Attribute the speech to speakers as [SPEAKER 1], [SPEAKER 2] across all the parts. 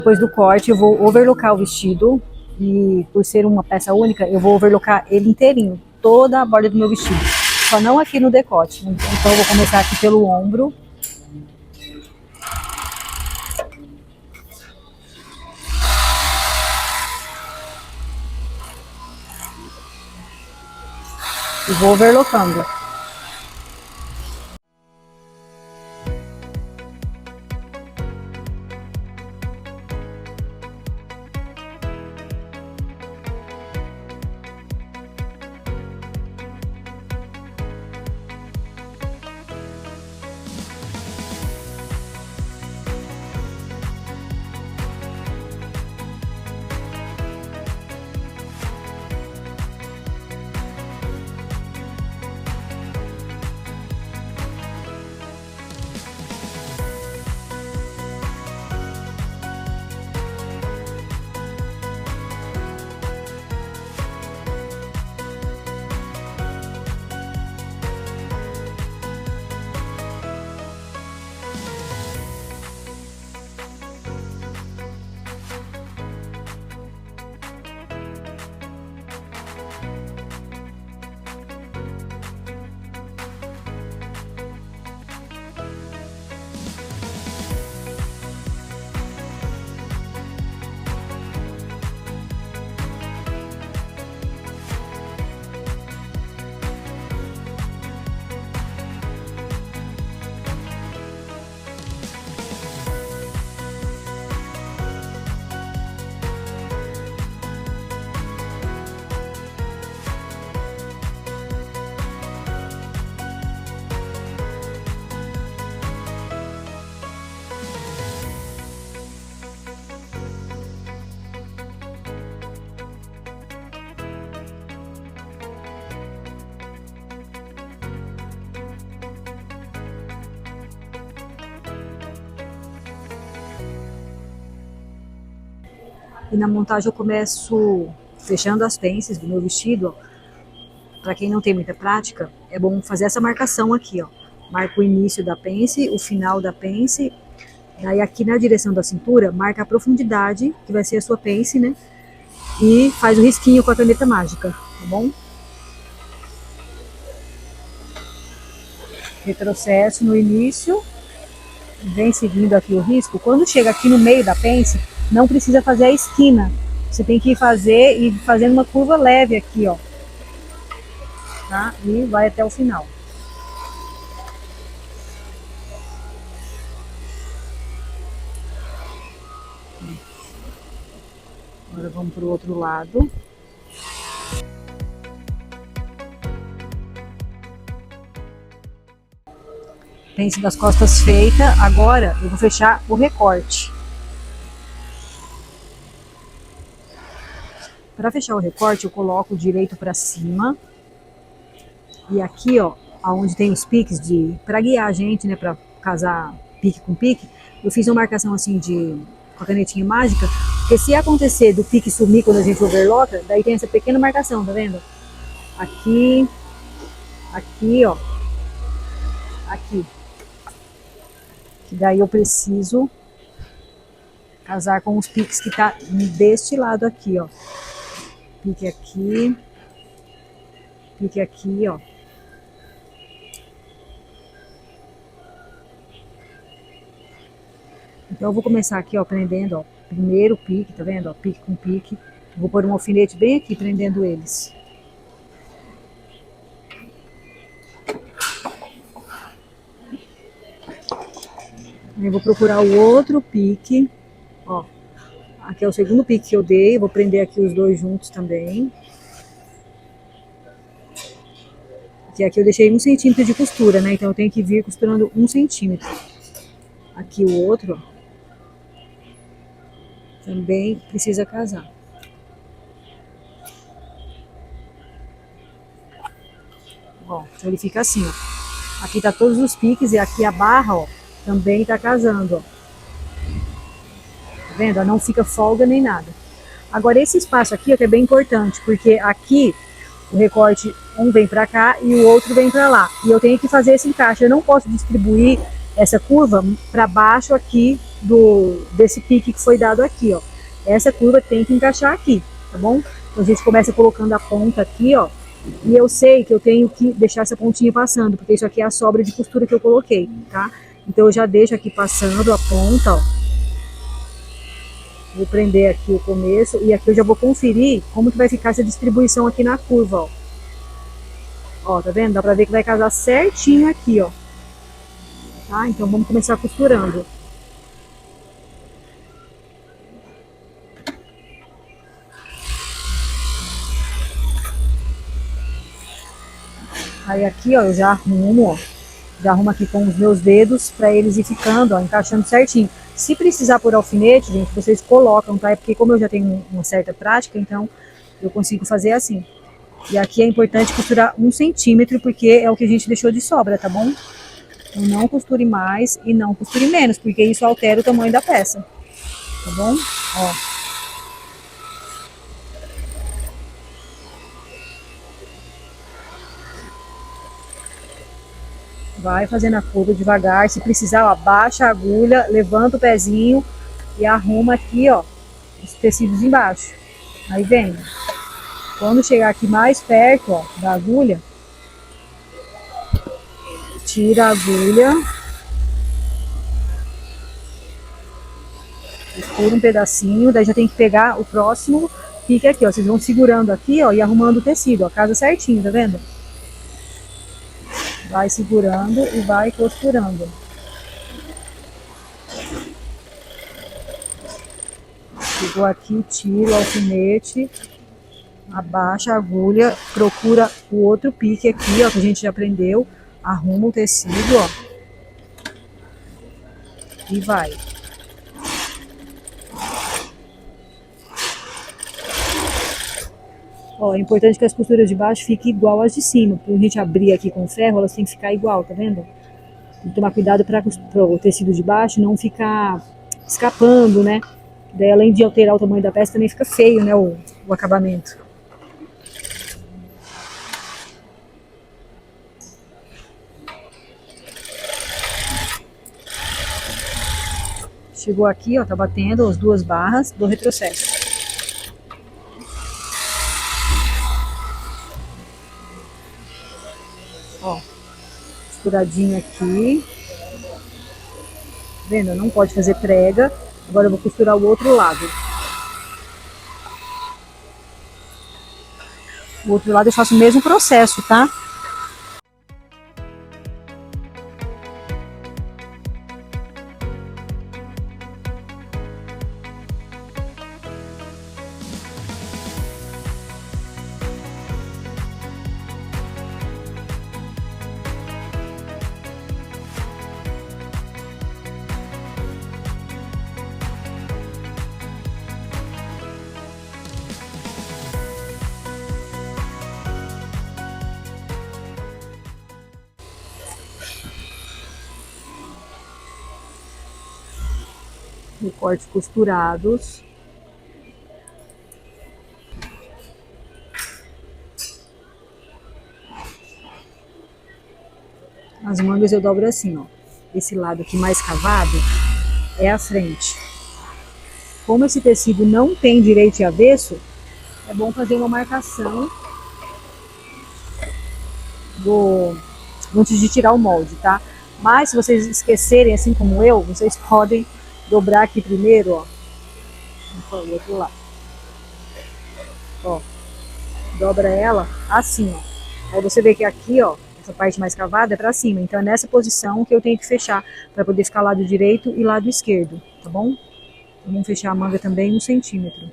[SPEAKER 1] Depois do corte, eu vou overlocar o vestido. E por ser uma peça única, eu vou overlocar ele inteirinho, toda a borda do meu vestido. Só não aqui no decote. Então eu vou começar aqui pelo ombro. E vou overlocando. E na montagem eu começo fechando as pences do meu vestido. Para quem não tem muita prática, é bom fazer essa marcação aqui, ó. Marca o início da pence, o final da pence. Daí aqui na direção da cintura, marca a profundidade, que vai ser a sua pence, né? E faz o risquinho com a caneta mágica, tá bom? Retrocesso no início. Vem seguindo aqui o risco. Quando chega aqui no meio da pence, não precisa fazer a esquina. Você tem que fazer e fazendo uma curva leve aqui, ó. Tá? E vai até o final. Agora vamos para o outro lado. Pence das costas feita. Agora eu vou fechar o recorte. Para fechar o recorte, eu coloco o direito para cima. E aqui, ó, onde tem os piques para guiar a gente, né, para casar pique com pique, eu fiz uma marcação assim com a canetinha mágica, porque se acontecer do pique sumir quando a gente overloca, daí tem essa pequena marcação, tá vendo? Aqui, aqui, ó, aqui. Que daí eu preciso casar com os piques que tá deste lado aqui, ó. Pique aqui, ó. Então eu vou começar aqui, ó, prendendo, ó, primeiro pique, tá vendo? Ó, pique com pique. Vou pôr um alfinete bem aqui, prendendo eles. Eu vou procurar o outro pique, ó. Aqui é o segundo pique que eu dei, vou prender aqui os dois juntos também. Que aqui eu deixei 1 centímetro de costura, né? Então eu tenho que vir costurando 1 centímetro. Aqui o outro, ó. Também precisa casar. Ó, então ele fica assim, ó. Aqui tá todos os piques e aqui a barra, ó, também tá casando, ó. Tá vendo? Não fica folga nem nada. Agora esse espaço aqui, ó, que é bem importante, porque aqui o recorte um vem pra cá e o outro vem pra lá. E eu tenho que fazer esse encaixe. Eu não posso distribuir essa curva pra baixo aqui desse pique que foi dado aqui, ó. Essa curva tem que encaixar aqui, tá bom? Então a gente começa colocando a ponta aqui, ó. E eu sei que eu tenho que deixar essa pontinha passando, porque isso aqui é a sobra de costura que eu coloquei, tá? Então eu já deixo aqui passando a ponta, ó. Vou prender aqui o começo e aqui eu já vou conferir como que vai ficar essa distribuição aqui na curva, ó. Ó, tá vendo? Dá pra ver que vai casar certinho aqui, ó. Tá? Então vamos começar costurando. Aí aqui, ó, eu já arrumo, ó. Já arrumo aqui com os meus dedos para eles ir ficando, ó, encaixando certinho. Se precisar por alfinete, gente, vocês colocam, tá? É porque como eu já tenho uma certa prática, então eu consigo fazer assim. E aqui é importante costurar 1 centímetro, porque é o que a gente deixou de sobra, tá bom? Então não costure mais e não costure menos, porque isso altera o tamanho da peça, tá bom? Ó. Vai fazendo a curva devagar, se precisar, ó, abaixa a agulha, levanta o pezinho e arruma aqui, ó, os tecidos embaixo. Aí vem. Quando chegar aqui mais perto, ó, da agulha, tira a agulha, costura um pedacinho, daí já tem que pegar o próximo pique aqui, ó. Vocês vão segurando aqui, ó, e arrumando o tecido, ó, casa certinho, tá vendo? Vai segurando e vai costurando. Chegou aqui, tira o alfinete, abaixa a agulha, procura o outro pique aqui, ó, que a gente já aprendeu, arruma o tecido, ó, e vai. Ó, é importante que as costuras de baixo fiquem igual às de cima. Para a gente abrir aqui com ferro, elas têm que ficar igual, tá vendo? Tem que tomar cuidado para o tecido de baixo não ficar escapando, né? Daí, além de alterar o tamanho da peça, também fica feio, né, o acabamento. Chegou aqui, ó, tá batendo as 2 barras do retrocesso. Ó, costuradinho aqui. Vendo? Não pode fazer prega. Agora eu vou costurar o outro lado. O outro lado eu faço o mesmo processo, tá? Recortes costurados. As mangas eu dobro assim, ó. Esse lado aqui mais cavado é a frente. Como esse tecido não tem direito e avesso, é bom fazer uma marcação antes de tirar o molde, tá? Mas se vocês esquecerem, assim como eu, vocês podem dobrar aqui primeiro, ó. O outro lado. Ó. Dobra ela assim, ó. Aí você vê que aqui, ó, essa parte mais cavada é pra cima. Então é nessa posição que eu tenho que fechar para poder ficar lado direito e lado esquerdo, tá bom? Vamos fechar a manga também 1 centímetro.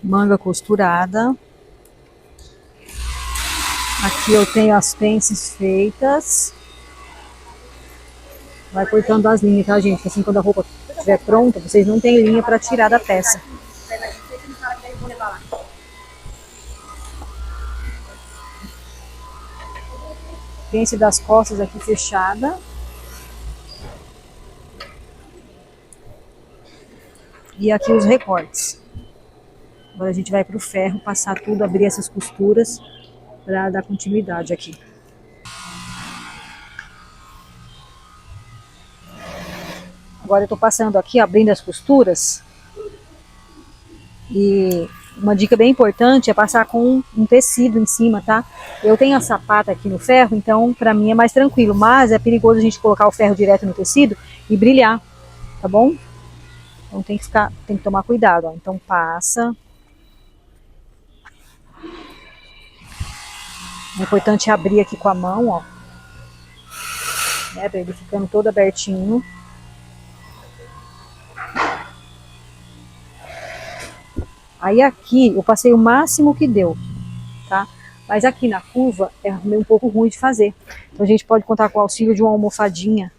[SPEAKER 1] Manga costurada. Aqui eu tenho as pences feitas. Vai cortando as linhas, tá, gente? Assim, quando a roupa estiver pronta, vocês não têm linha para tirar da peça. Pence das costas aqui fechada. e aqui os recortes. Agora a gente vai pro ferro, passar tudo, abrir essas costuras para dar continuidade aqui. Agora eu tô passando aqui, abrindo as costuras. E uma dica bem importante é passar com um tecido em cima, tá? Eu tenho a sapata aqui no ferro, então pra mim é mais tranquilo, mas é perigoso a gente colocar o ferro direto no tecido e brilhar, tá bom? Então tem que tomar cuidado, ó. Então passa. É importante abrir aqui com a mão, ó, né, pra ele ficando todo abertinho. Aí aqui eu passei o máximo que deu, tá? Mas aqui na curva é um pouco ruim de fazer. Então a gente pode contar com o auxílio de uma almofadinha.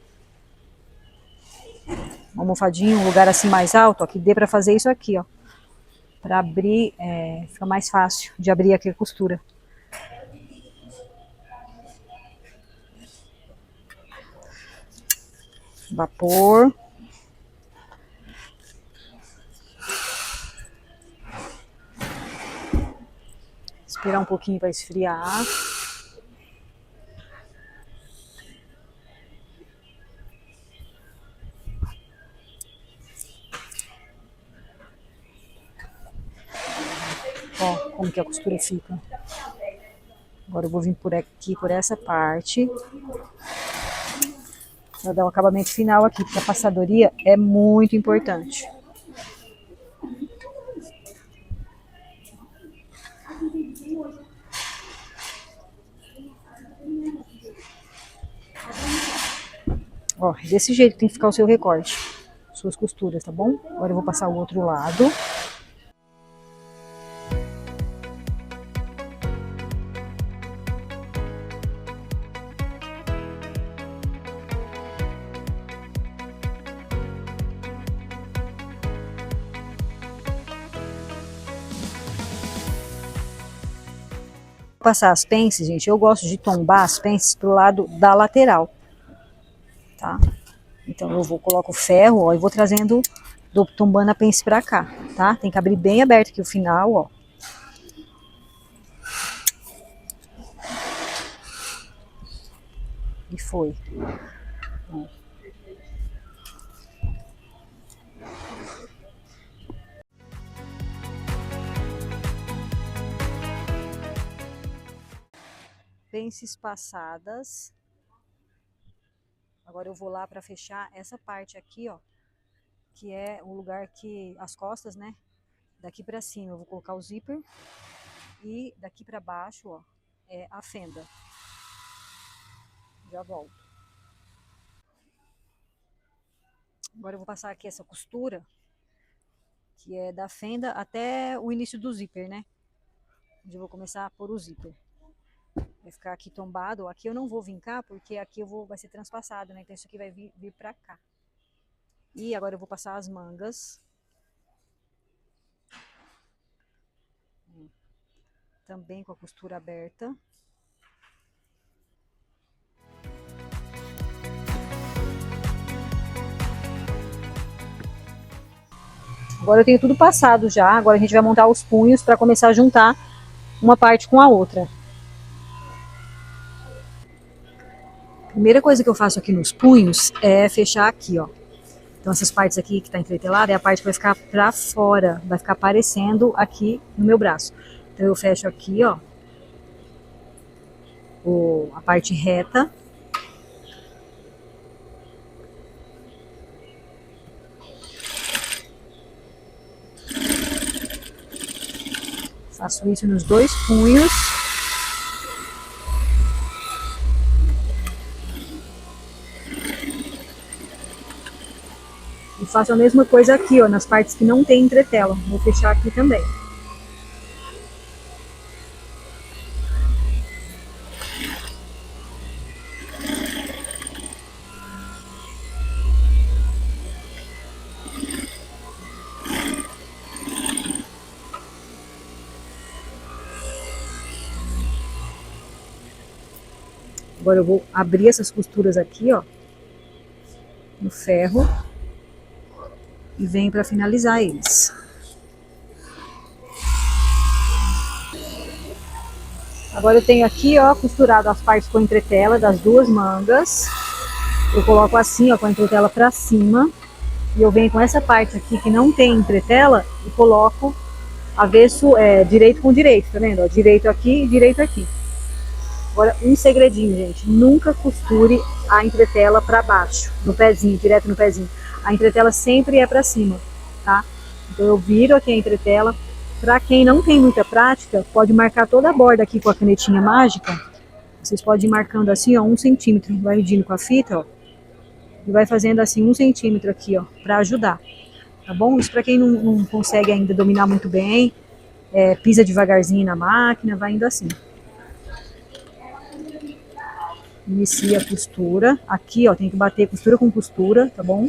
[SPEAKER 1] Uma almofadinha, um lugar assim mais alto, ó, que dê pra fazer isso aqui, ó. Pra abrir, fica mais fácil de abrir aqui a costura. Vapor. Esperar um pouquinho para esfriar. Ó, como que a costura fica. Agora eu vou vir por aqui, por essa parte. Para dar o acabamento final aqui, porque a passadoria é muito importante. Ó, desse jeito tem que ficar o seu recorte, suas costuras, tá bom? Agora eu vou passar o outro lado. Passar as pences, gente, eu gosto de tombar as pences pro lado da lateral, tá? Então eu coloco o ferro, ó, e vou trazendo, tombando a pence pra cá, tá? Tem que abrir bem aberto aqui o final, ó. E foi. Ó. Pences passadas. Agora eu vou lá para fechar essa parte aqui, ó, que é o lugar que as costas, né? Daqui para cima eu vou colocar o zíper e daqui para baixo, ó, é a fenda. Já volto. Agora eu vou passar aqui essa costura, que é da fenda até o início do zíper, né? Onde eu vou começar a pôr o zíper. Vai ficar aqui tombado. Aqui eu não vou vincar, porque aqui vai ser transpassado, né? Então isso aqui vai vir pra cá. E agora eu vou passar as mangas. Também com a costura aberta. Agora eu tenho tudo passado já. Agora a gente vai montar os punhos para começar a juntar uma parte com a outra. Primeira coisa que eu faço aqui nos punhos é fechar aqui, ó. Então essas partes aqui que tá entretelada é a parte que vai ficar pra fora, vai ficar aparecendo aqui no meu braço. Então eu fecho aqui, ó, a parte reta. Faço isso nos dois punhos. E faço a mesma coisa aqui, ó, nas partes que não tem entretela. Vou fechar aqui também. Agora eu vou abrir essas costuras aqui, ó, no ferro. e venho para finalizar eles. Agora eu tenho aqui, ó, costurado as partes com entretela das duas mangas. Eu coloco assim, ó, com a entretela para cima. E eu venho com essa parte aqui que não tem entretela e coloco avesso, direito com direito, tá vendo? Ó, direito aqui e direito aqui. Agora, um segredinho, gente. Nunca costure a entretela para baixo, no pezinho, direto no pezinho. A entretela sempre é para cima, tá? Então eu viro aqui a entretela. Para quem não tem muita prática, pode marcar toda a borda aqui com a canetinha mágica. Vocês podem ir marcando assim, ó, 1 centímetro. Vai medindo com a fita, ó. E vai fazendo assim 1 centímetro aqui, ó, para ajudar. Tá bom? Isso para quem não consegue ainda dominar muito bem, pisa devagarzinho na máquina, vai indo assim. Inicia a costura. Aqui, ó, tem que bater costura com costura, tá bom?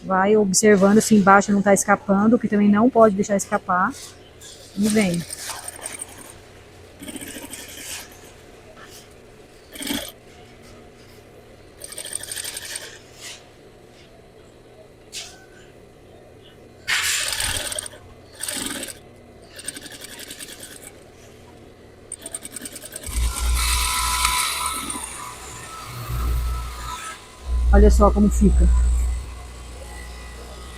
[SPEAKER 1] Vai observando se embaixo não tá escapando, que também não pode deixar escapar. E vem. Olha só como fica.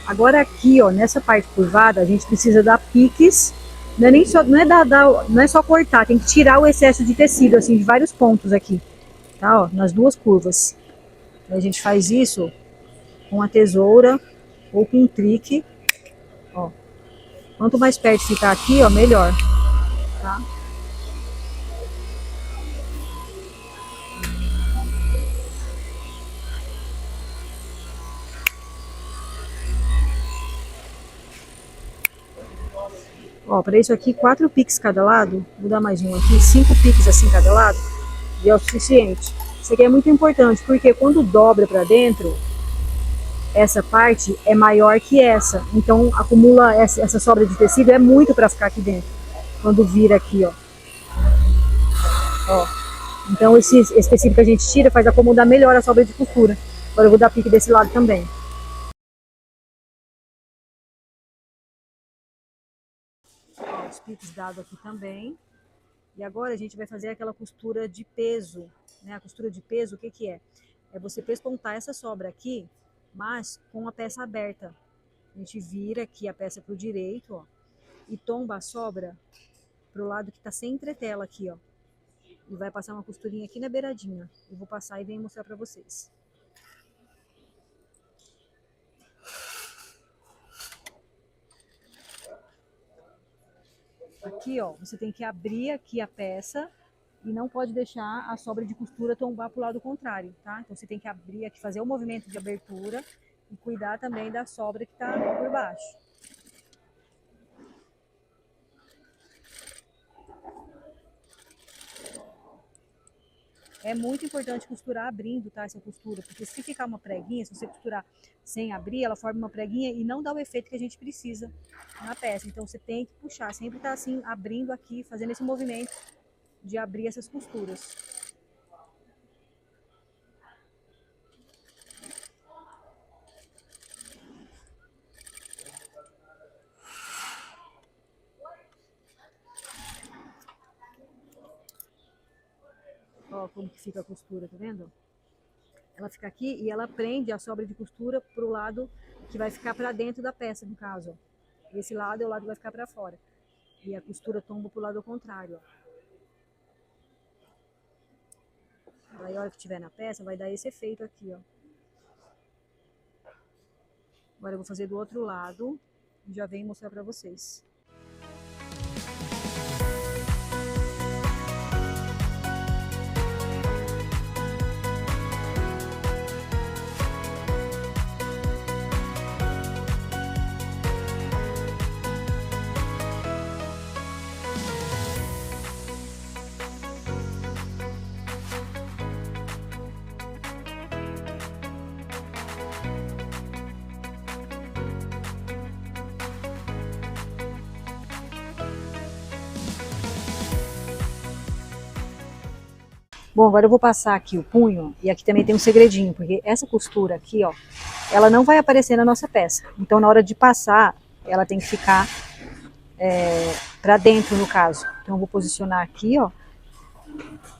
[SPEAKER 1] Agora aqui, ó, nessa parte curvada, a gente precisa dar piques. Não é, nem só, não é só cortar, tem que tirar o excesso de tecido, assim, de vários pontos aqui. Tá, ó, nas duas curvas. A gente faz isso com a tesoura ou com um trique, ó. Quanto mais perto ficar aqui, ó, melhor, tá? Ó, para isso aqui, 4 piques cada lado. Vou dar mais um aqui, 5 piques assim cada lado. E é o suficiente. Isso aqui é muito importante, porque quando dobra para dentro, essa parte é maior que essa. Então, acumula essa sobra de tecido, é muito para ficar aqui dentro. Quando vira aqui, ó. Ó. Então, esse tecido que a gente tira faz acomodar melhor a sobra de costura. Agora eu vou dar pique desse lado também. Ó, os piques dados aqui também. E agora a gente vai fazer aquela costura de peso, né? A costura de peso, o que que é? É você pespontar essa sobra aqui, mas com a peça aberta. A gente vira aqui a peça pro direito, ó, e tomba a sobra pro lado que tá sem entretela aqui, ó. E vai passar uma costurinha aqui na beiradinha. Eu vou passar e venho mostrar pra vocês. Aqui, ó, você tem que abrir aqui a peça e não pode deixar a sobra de costura tombar pro lado contrário, tá? Então você tem que abrir aqui, fazer o movimento de abertura e cuidar também da sobra que tá por baixo. É muito importante costurar abrindo, tá, essa costura, porque se ficar uma preguinha, se você costurar sem abrir, ela forma uma preguinha e não dá o efeito que a gente precisa na peça. Então você tem que puxar, sempre tá assim, abrindo aqui, fazendo esse movimento de abrir essas costuras. Ó, como que fica a costura, tá vendo? Ela fica aqui e ela prende a sobra de costura pro lado que vai ficar para dentro da peça, no caso, ó. Esse lado é o lado que vai ficar para fora. E a costura tomba pro lado contrário, ó. Aí a hora que tiver na peça vai dar esse efeito aqui, ó. Agora eu vou fazer do outro lado e já venho mostrar para vocês. Bom, agora eu vou passar aqui o punho, e aqui também tem um segredinho, porque essa costura aqui, ó, ela não vai aparecer na nossa peça. Então, na hora de passar, ela tem que ficar para dentro, no caso. Então, eu vou posicionar aqui, ó,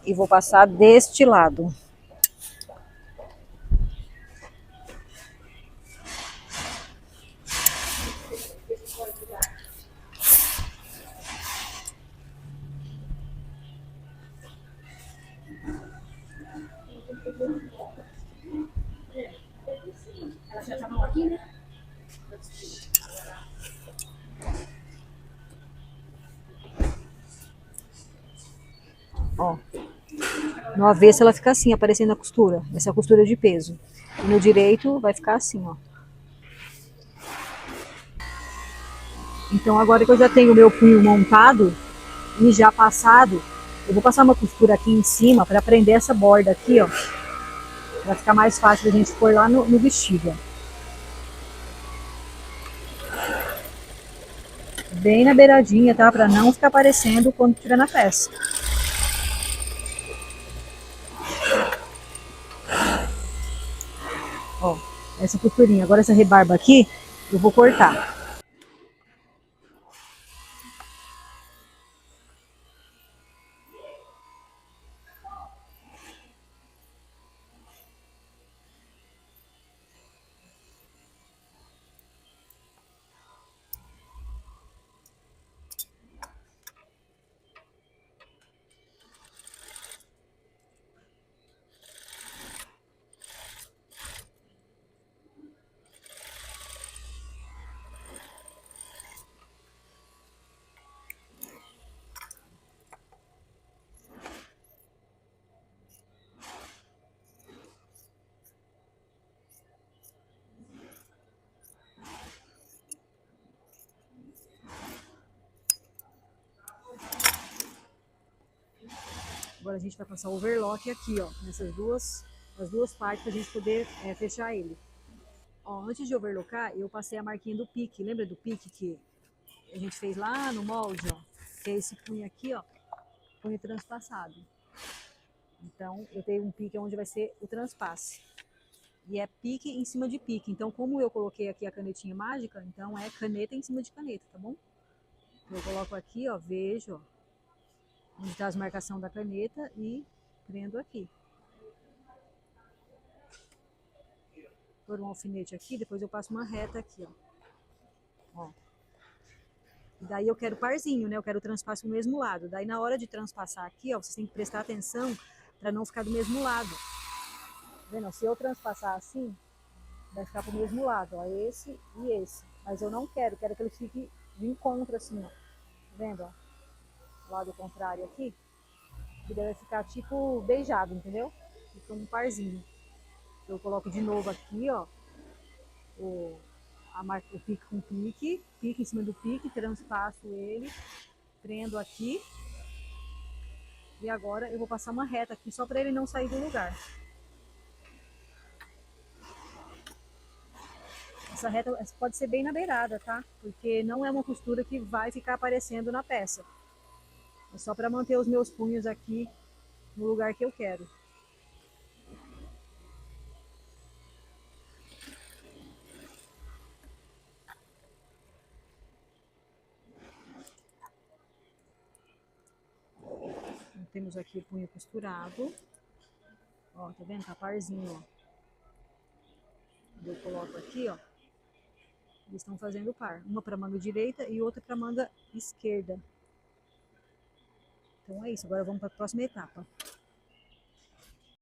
[SPEAKER 1] e vou passar deste lado. Ó, no avesso ela fica assim, aparecendo a costura. Essa é a costura de peso. E no direito vai ficar assim, ó. Então agora que eu já tenho o meu punho montado e já passado, eu vou passar uma costura aqui em cima para prender essa borda aqui, ó. Vai ficar mais fácil da gente pôr lá no vestido, ó. Bem na beiradinha, tá? Para não ficar aparecendo quando estiver na peça. Ó, essa costurinha. Agora essa rebarba aqui, eu vou cortar. Agora a gente vai passar o overlock aqui, ó, as duas partes para a gente poder fechar ele. Ó, antes de overlockar, eu passei a marquinha do pique. Lembra do pique que a gente fez lá no molde, ó? Que é esse punho aqui, ó, punho transpassado. Então, eu tenho um pique onde vai ser o transpasse. E é pique em cima de pique. Então, como eu coloquei aqui a canetinha mágica, então é caneta em cima de caneta, tá bom? Eu coloco aqui, ó, vejo, ó, onde está as marcações da caneta e prendo aqui. Por um alfinete aqui, depois eu passo uma reta aqui, ó. E daí eu quero parzinho, né? Eu quero o transpasse do mesmo lado. Daí na hora de transpassar aqui, ó, vocês têm que prestar atenção para não ficar do mesmo lado. Tá vendo? Se eu transpassar assim, vai ficar pro mesmo lado, ó, esse e esse. Mas eu não quero, quero que ele fique de encontro assim, ó. Tá vendo, ó? Lado contrário aqui. Que deve ficar tipo beijado, entendeu? Fica um parzinho. Eu coloco de novo aqui, ó, o, o pique com pique, pique em cima do pique, transpasso ele, prendo aqui. E agora eu vou passar uma reta aqui só para ele não sair do lugar. Essa reta pode ser bem na beirada, tá? Porque não é uma costura que vai ficar aparecendo na peça. É só para manter os meus punhos aqui no lugar que eu quero. Então, temos aqui o punho costurado. Ó, tá vendo? Tá parzinho, ó. Eu coloco aqui, ó. Eles estão fazendo par. Uma para manga direita e outra para manga esquerda. Então é isso. Agora vamos para a próxima etapa.